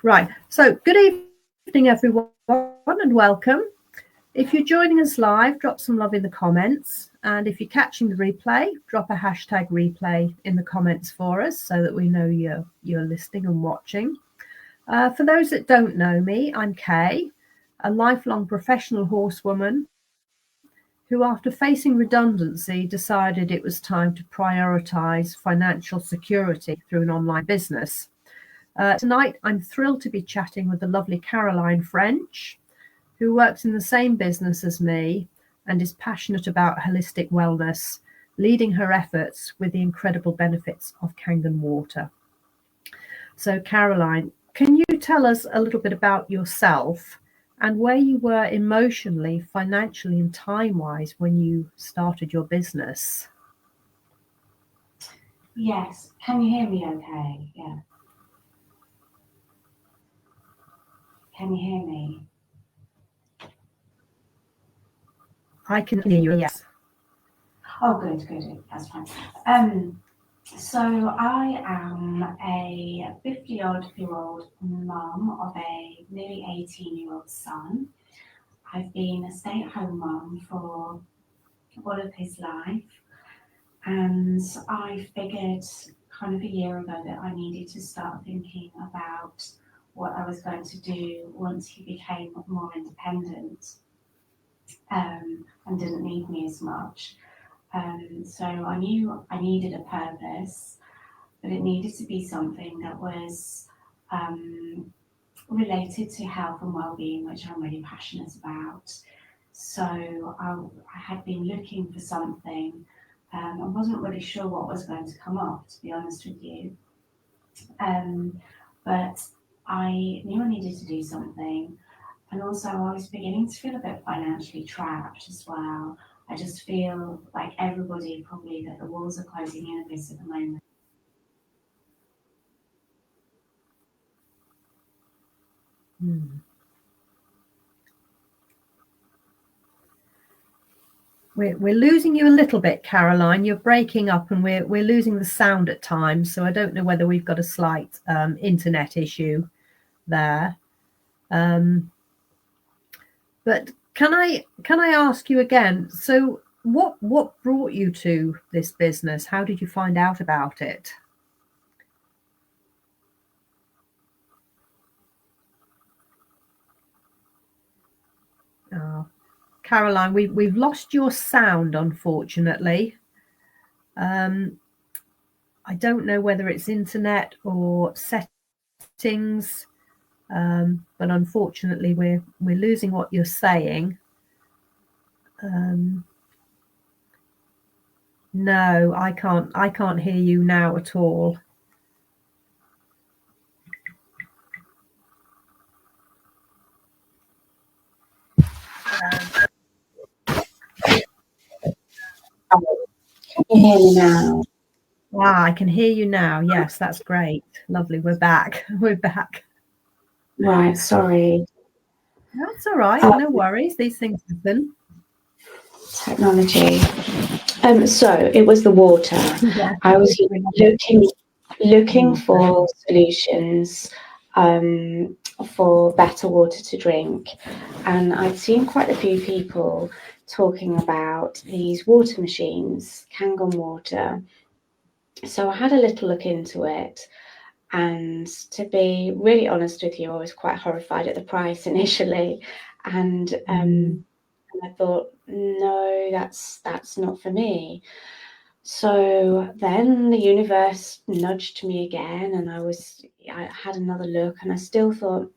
Right. So, good evening, everyone, and welcome. If you're joining us live, drop some love in the comments. And if you're catching the replay, drop a hashtag replay in the comments for us so that we know you're listening and watching. For those that don't know me, I'm Kay, a lifelong professional horsewoman who, after facing redundancy, decided it was time to prioritise financial security through an online business. Tonight, I'm thrilled to be chatting with the lovely Caroline French, who works in the same business as me and is passionate about holistic wellness, leading her efforts with the incredible benefits of Kangen Water. So, Caroline, can you tell us a little bit about yourself and where you were emotionally, financially, and time-wise when you started your business? Yes. Can you hear me okay? Yeah. Can you hear me? I can hear you, yes. Oh, good. That's fine. So I am a 50-odd-year-old mum of a nearly 18-year-old son. I've been a stay-at-home mum for all of his life, and I figured kind of a year ago that I needed to start thinking about what I was going to do once he became more independent. And didn't need me as much. So I knew I needed a purpose, but it needed to be something that was related to health and well-being, which I'm really passionate about. So I had been looking for something. I wasn't really sure what was going to come up, to be honest with you. But I knew I needed to do something. And also, I was beginning to feel a bit financially trapped as well. I just feel like everybody probably that the walls are closing in a bit at the moment. We're losing you a little bit, Caroline. You're breaking up, and we're losing the sound at times. So I don't know whether we've got a slight internet issue there. But can I ask you again? So what brought you to this business? How did you find out about it? Caroline, we've lost your sound, unfortunately. I don't know whether it's internet or settings, but unfortunately, we're losing what you're saying. No, I can't hear you now at all. Can you hear me now? I can hear you now. Yes, that's great. Lovely. We're back. We're back. Right, sorry. That's all right. No worries. These things happen. Technology. So it was the water. Yeah. I was looking for solutions for better water to drink, and I'd seen quite a few people talking about these water machines, Kangen Water. So I had a little look into it, and to be really honest with you, I was quite horrified at the price initially, and I thought, no, that's not for me. So then the universe nudged me again, and I had another look, and I still thought,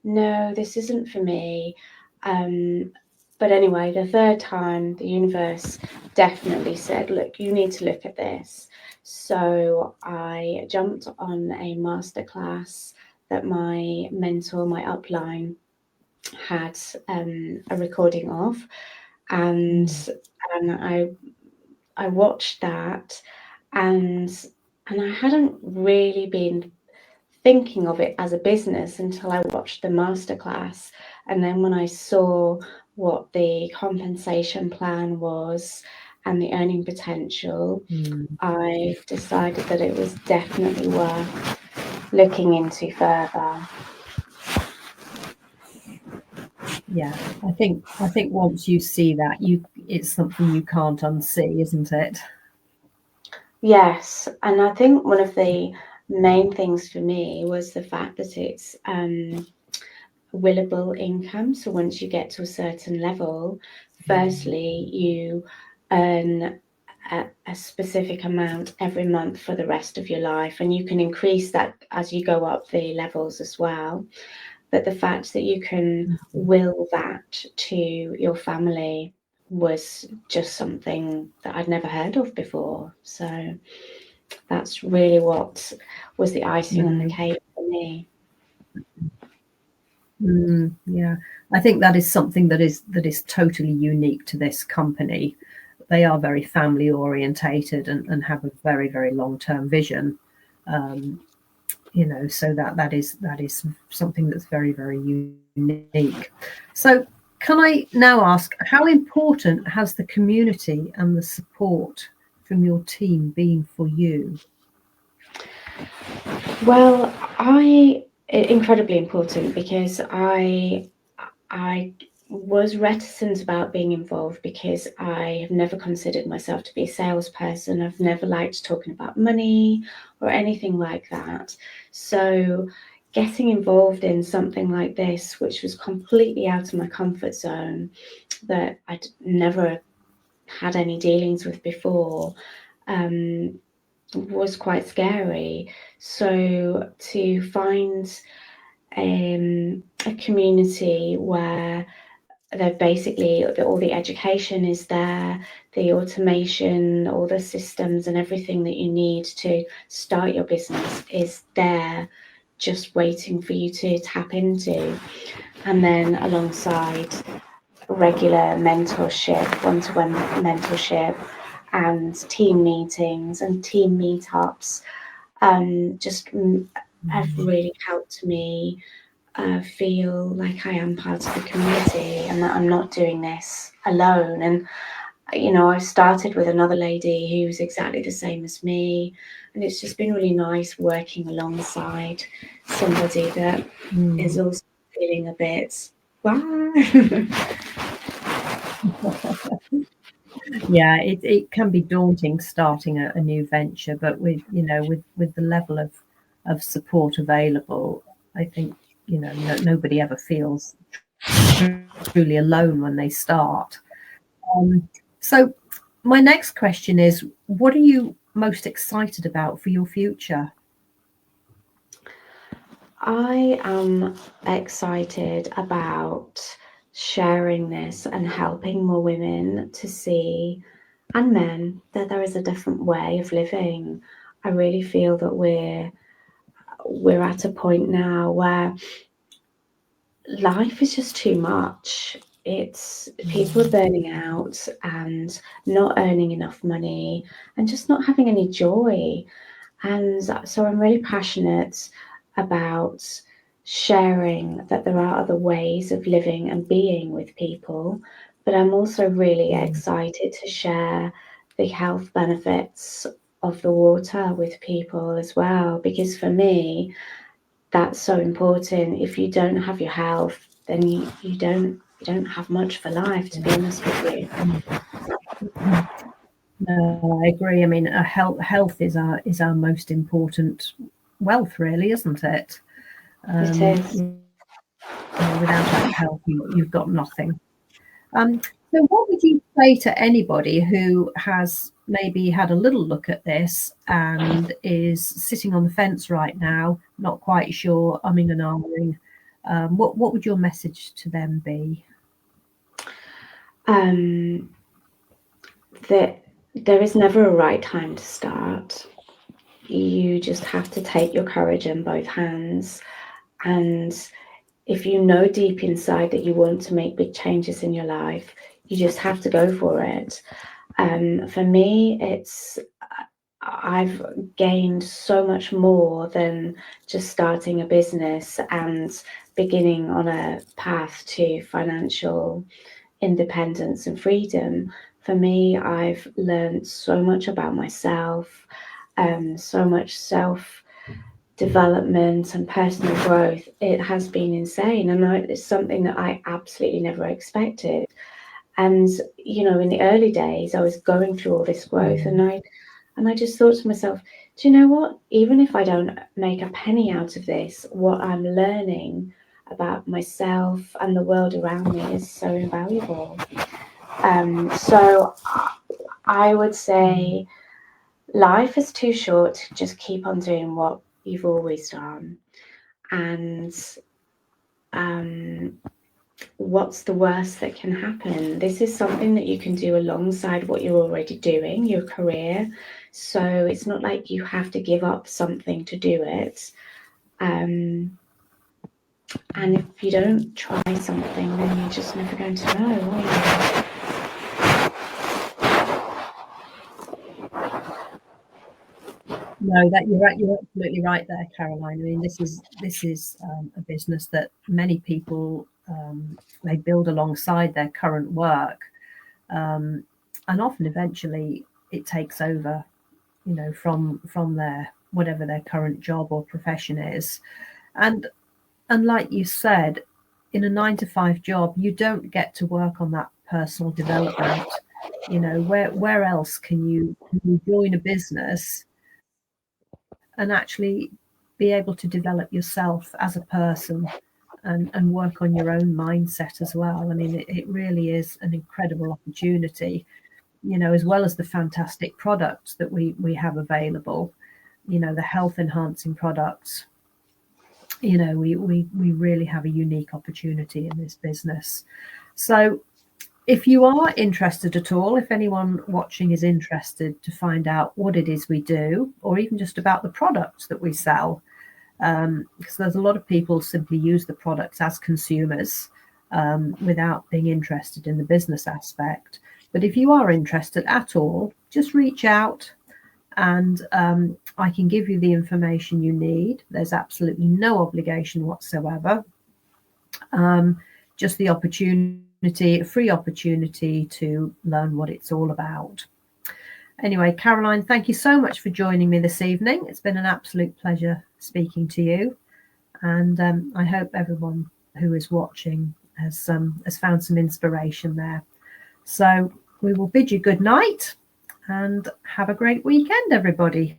no, this isn't for me. But anyway, the third time, the universe definitely said, look, you need to look at this. So I jumped on a masterclass that my mentor, my upline, had a recording of, and I watched that, and I hadn't really been thinking of it as a business until I watched the masterclass. And then when I saw what the compensation plan was and the earning potential, I decided that it was definitely worth looking into further. Yeah, I think once you see that, it's something you can't unsee, isn't it? Yes, and I think one of the main things for me was the fact that it's willable income. So once you get to a certain level, firstly, you earn a specific amount every month for the rest of your life, and you can increase that as you go up the levels as well. But the fact that you can will that to your family was just something that I'd never heard of before. So that's really what was the icing on the cake for me. Yeah, I think that is something that is totally unique to this company. They are very family orientated and have a very, very long term vision. So that is something that's very, very unique. So can I now ask, how important has the community and the support from your team been for you? Well, incredibly important because I was reticent about being involved because I have never considered myself to be a salesperson. I've never liked talking about money or anything like that. So getting involved in something like this, which was completely out of my comfort zone, that I'd never had any dealings with before, was quite scary. So to find a community where they're basically all the education is there, the automation, all the systems and everything that you need to start your business is there, just waiting for you to tap into. And then alongside regular mentorship, one-to-one mentorship, and team meetings and team meetups, just have really helped me feel like I am part of the community and that I'm not doing this alone. And I started with another lady who's exactly the same as me, and it's just been really nice working alongside somebody that is also feeling a bit wow. Yeah, it can be daunting starting a new venture, but with the level of support available, I think nobody ever feels truly alone when they start. So my next question is, what are you most excited about for your future? I am excited about sharing this and helping more women to see, and men, that there is a different way of living. I really feel that we're at a point now where life is just too much. It's people are burning out and not earning enough money and just not having any joy. And so I'm really passionate about sharing that there are other ways of living and being with people. But I'm also really excited to share the health benefits of the water with people as well, because for me, that's so important. If you don't have your health, then you don't have much for life, to be honest with you. No, I agree. I mean, health is our most important wealth, really, isn't it? It is. Without health, you've got nothing. So, what would you say to anybody who has maybe had a little look at this and is sitting on the fence right now, not quite sure, umming and ahhing? What would your message to them be? That there is never a right time to start. You just have to take your courage in both hands. And if you know deep inside that you want to make big changes in your life, you just have to go for it. For me, I've gained so much more than just starting a business and beginning on a path to financial independence and freedom. For me, I've learned so much about myself, so much self development and personal growth, it has been insane. And it's something that I absolutely never expected. And, you know, in the early days, I was going through all this growth, and I just thought to myself, do you know what? Even if I don't make a penny out of this, what I'm learning about myself and the world around me is so invaluable. So I would say life is too short to just keep on doing what you've always done. And what's the worst that can happen? This is something that you can do alongside what you're already doing, your career. So it's not like you have to give up something to do it. And if you don't try something, then you're just never going to know, are you? No, that you're right. You're absolutely right there, Caroline. I mean, this is a business that many people they build alongside their current work, and often eventually it takes over, you know, from their whatever their current job or profession is, and like you said, in a 9-to-5 job, you don't get to work on that personal development. You know, where else can you join a business and actually be able to develop yourself as a person and work on your own mindset as well? I mean, it really is an incredible opportunity, you know, as well as the fantastic products that we have available, you know, the health enhancing products. You know, we really have a unique opportunity in this business. So if you are interested at all, if anyone watching is interested to find out what it is we do, or even just about the products that we sell, because there's a lot of people simply use the products as consumers without being interested in the business aspect. But if you are interested at all, just reach out and I can give you the information you need. There's absolutely no obligation whatsoever. Just the opportunity, a free opportunity to learn what it's all about. Anyway, Caroline, thank you so much for joining me this evening. It's been an absolute pleasure speaking to you. And I hope everyone who is watching has found some inspiration there. So we will bid you good night and have a great weekend, everybody.